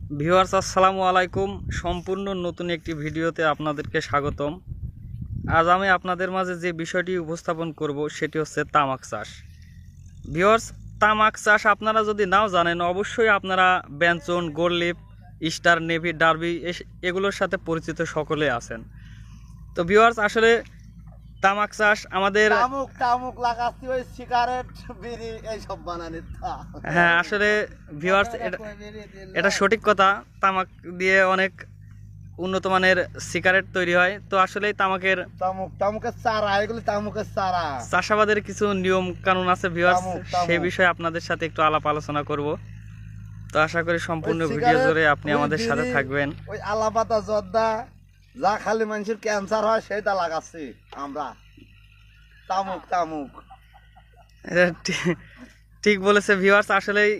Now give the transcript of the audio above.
Viewers আসসালামু আলাইকুম। সম্পূর্ণ নতুন একটি ভিডিওতে আপনাদেরকে স্বাগতম। আজ আমি আপনাদের মাঝে যে বিষয়টি উপস্থাপন করব সেটি হচ্ছে তামাক চাষ। ভিউয়ার্স, তামাক চাষ আপনারা যদি নাও জানেন, অবশ্যই আপনারা Benson, gold leaf, star, navy, derby এগুলোর সাথে পরিচিত সকলে আছেন। তো ভিউয়ার্স, আসলে তামাক চাষ আমাদের তামুক লাগাচ্ছি ওই সিগারেট বিড়ি এইসব বানানি। হ্যাঁ, আসলে ভিউয়ার্স এটা সঠিক কথা। তামাক দিয়ে অনেক উন্নত মানের সিগারেট তৈরি হয়। তো আসলে তামুকের চারা, এগুলি তামুকের চারা। চাষাবাদের কিছু নিয়ম কানুন আছে ভিউয়ার্স, সেই বিষয়ে আপনাদের সাথে একটু আলাপ আলোচনা করব। তো আশা করি সম্পূর্ণ ভিডিও জুড়ে আপনি আমাদের সাথে থাকবেন। ওই আলাপাতা জর্দা যা খালি মানুষের ক্যান্সার হয় সেটা লাগাচ্ছি আমরা। তামুক এটা ঠিক বলেছে ভিউয়ার্স। আসলেই